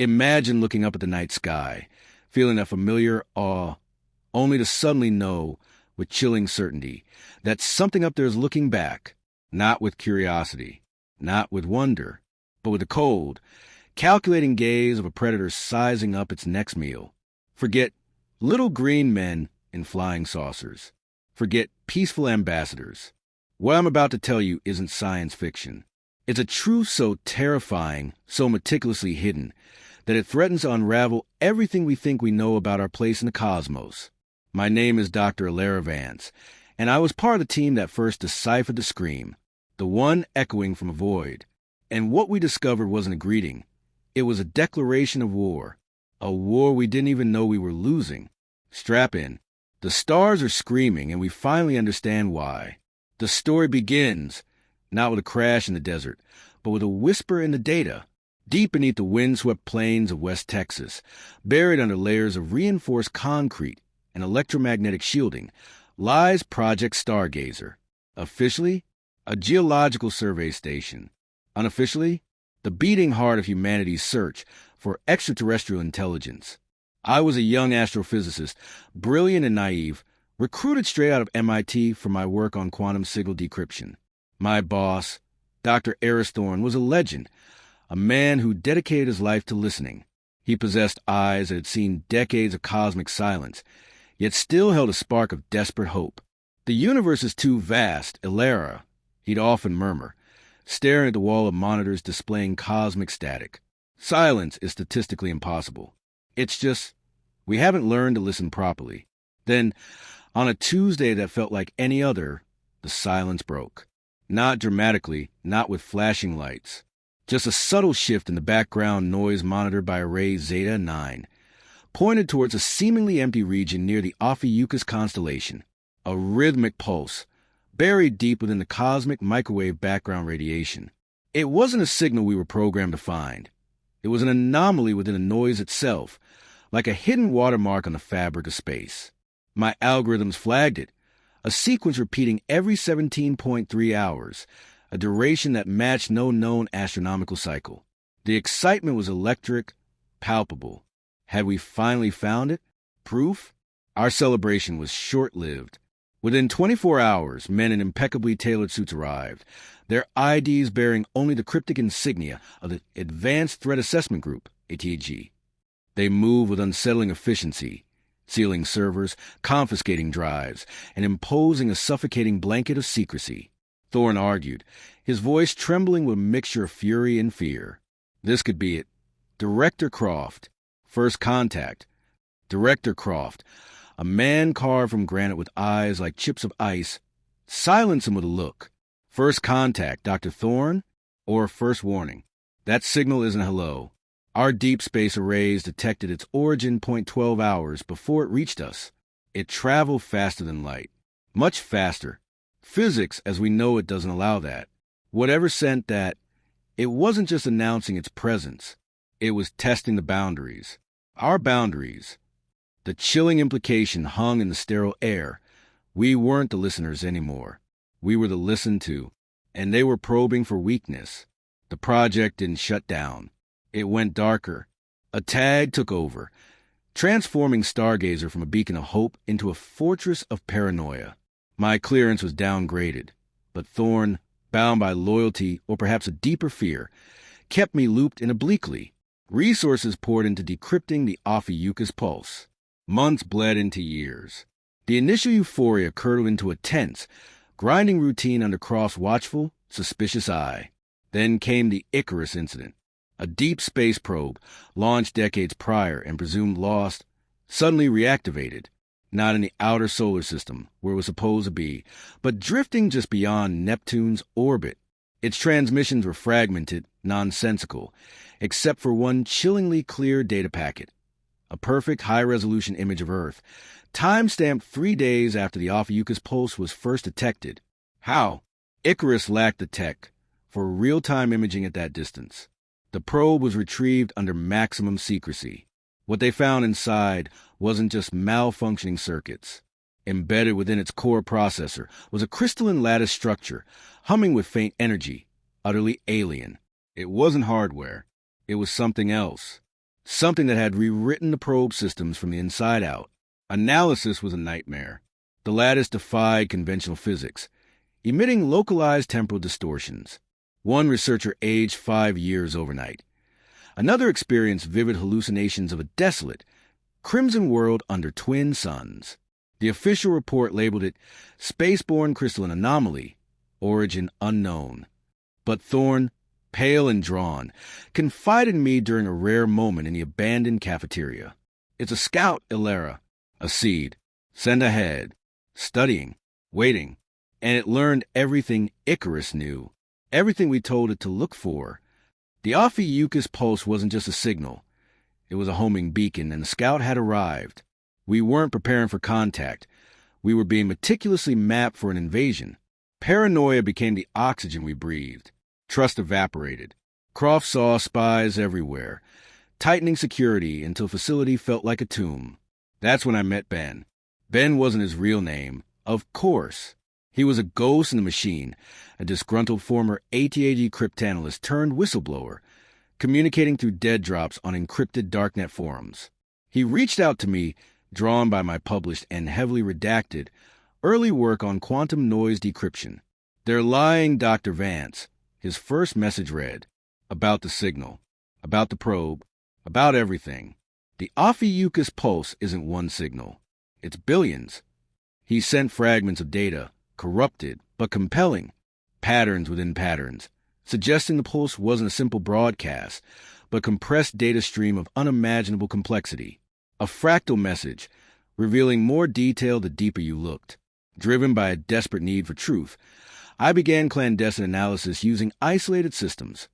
Imagine looking up at the night sky, feeling that familiar awe, only to suddenly know, with chilling certainty, that something up there is looking back, not with curiosity, not with wonder, but with the cold, calculating gaze of a predator sizing up its next meal. Forget little green men in flying saucers. Forget peaceful ambassadors. What I'm about to tell you isn't science fiction. It's a truth so terrifying, so meticulously hidden, that it threatens to unravel everything we think we know about our place in the cosmos. My name is Dr. Elara Vance, and I was part of the team that first deciphered the scream, the one echoing from a void. And what we discovered wasn't a greeting. It was a declaration of war, a war we didn't even know we were losing. Strap in. The stars are screaming, and we finally understand why. The story begins, not with a crash in the desert, but with a whisper in the data. Deep beneath the wind-swept plains of West Texas, buried under layers of reinforced concrete and electromagnetic shielding, lies Project Stargazer. Officially, a geological survey station. Unofficially, the beating heart of humanity's search for extraterrestrial intelligence. I was a young astrophysicist, brilliant and naive, recruited straight out of MIT for my work on quantum signal decryption. My boss, Dr. Eris Thorne, was a legend, a man who dedicated his life to listening. He possessed eyes that had seen decades of cosmic silence, yet still held a spark of desperate hope. The universe is too vast, Elara, he'd often murmur, staring at the wall of monitors displaying cosmic static. Silence is statistically impossible. It's just, we haven't learned to listen properly. Then, on a Tuesday that felt like any other, the silence broke. Not dramatically, not with flashing lights. Just a subtle shift in the background noise monitored by array Zeta 9, pointed towards a seemingly empty region near the Ophiuchus constellation. A rhythmic pulse, buried deep within the cosmic microwave background radiation. It wasn't a signal we were programmed to find. It was an anomaly within the noise itself, like a hidden watermark on the fabric of space. My algorithms flagged it, a sequence repeating every 17.3 hours, a duration that matched no known astronomical cycle. The excitement was electric, palpable. Had we finally found it? Proof? Our celebration was short-lived. Within 24 hours, men in impeccably tailored suits arrived, their IDs bearing only the cryptic insignia of the Advanced Threat Assessment Group, ATAG. They moved with unsettling efficiency, sealing servers, confiscating drives, and imposing a suffocating blanket of secrecy. Thorne argued, his voice trembling with a mixture of fury and fear. This could be it. Director Croft. First contact. Director Croft. A man carved from granite with eyes like chips of ice. Silence him with a look. First contact, Dr. Thorne, or first warning. That signal isn't hello. Our deep space arrays detected its origin 0.12 hours before it reached us. It traveled faster than light. Much faster. Physics, as we know it, doesn't allow that. Whatever sent that, it wasn't just announcing its presence. It was testing the boundaries. Our boundaries. The chilling implication hung in the sterile air. We weren't the listeners anymore. We were the listened to. And they were probing for weakness. The project didn't shut down. It went darker. A tag took over, transforming Stargazer from a beacon of hope into a fortress of paranoia. My clearance was downgraded, but Thorne, bound by loyalty or perhaps a deeper fear, kept me looped in obliquely. Resources poured into decrypting the Ophiuchus Pulse. Months bled into years. The initial euphoria curdled into a tense, grinding routine under Croft's watchful, suspicious eye. Then came the Icarus incident. A deep space probe, launched decades prior and presumed lost, suddenly reactivated, not in the outer solar system where it was supposed to be, but drifting just beyond Neptune's orbit. Its transmissions were fragmented, nonsensical, except for one chillingly clear data packet, a perfect high-resolution image of Earth, time-stamped 3 days after the Ophiuchus Pulse was first detected. How? Icarus lacked the tech for real-time imaging at that distance. The probe was retrieved under maximum secrecy. What they found inside wasn't just malfunctioning circuits. Embedded within its core processor was a crystalline lattice structure, humming with faint energy, utterly alien. It wasn't hardware. It was something else. something that had rewritten the probe systems from the inside out. Analysis was a nightmare. The lattice defied conventional physics, emitting localized temporal distortions. One researcher aged 5 years overnight. Another experienced vivid hallucinations of a desolate, crimson world under twin suns. The official report labeled it spaceborne crystalline anomaly, origin unknown. But Thorne, pale and drawn, confided in me during a rare moment in the abandoned cafeteria. It's a scout, Elara. A seed. Send ahead. Studying. Waiting. And it learned everything Icarus knew. Everything we told it to look for. The Ophiuchus Pulse wasn't just a signal. It was a homing beacon, and the scout had arrived. We weren't preparing for contact. We were being meticulously mapped for an invasion. Paranoia became the oxygen we breathed. Trust evaporated. Croft saw spies everywhere, tightening security until facility felt like a tomb. That's when I met Ben. Ben wasn't his real name, of course. He was a ghost in the machine, a disgruntled former ATAG cryptanalyst turned whistleblower, communicating through dead drops on encrypted darknet forums. He reached out to me, drawn by my published and heavily redacted early work on quantum noise decryption. They're lying, Dr. Vance. His first message read, about the signal, about the probe, about everything. The Ophiuchus Pulse isn't one signal. It's billions. He sent fragments of data, corrupted but compelling, patterns within patterns, suggesting the pulse wasn't a simple broadcast, but compressed data stream of unimaginable complexity. A fractal message, revealing more detail the deeper you looked. Driven by a desperate need for truth, I began clandestine analysis using isolated systems,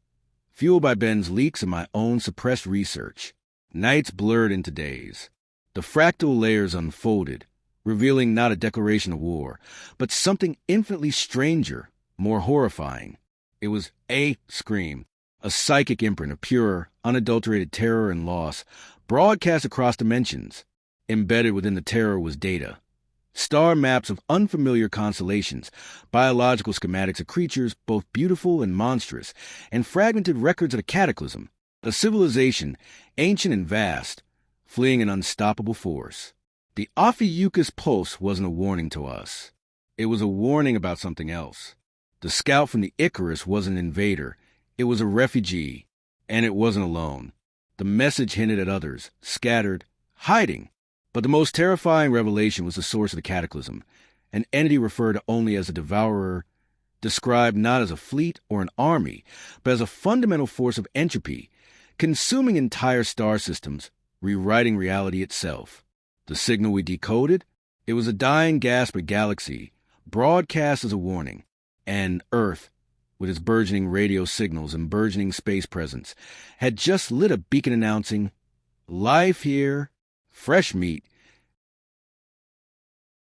fueled by Ben's leaks and my own suppressed research. Nights blurred into days. The fractal layers unfolded, revealing not a declaration of war, but something infinitely stranger, more horrifying. It was a scream, a psychic imprint of pure, unadulterated terror and loss, broadcast across dimensions. Embedded within the terror was data. Star maps of unfamiliar constellations, biological schematics of creatures both beautiful and monstrous, and fragmented records of a cataclysm, a civilization, ancient and vast, fleeing an unstoppable force. The Ophiuchus Pulse wasn't a warning to us. It was a warning about something else. The scout from the Icarus wasn't an invader. It was a refugee, and it wasn't alone. The message hinted at others, scattered, hiding. But the most terrifying revelation was the source of the cataclysm, an entity referred to only as a Devourer, described not as a fleet or an army, but as a fundamental force of entropy, consuming entire star systems, rewriting reality itself. The signal we decoded? It was a dying gasp of galaxy, broadcast as a warning. And Earth, with its burgeoning radio signals and burgeoning space presence, had just lit a beacon announcing, life here, fresh meat,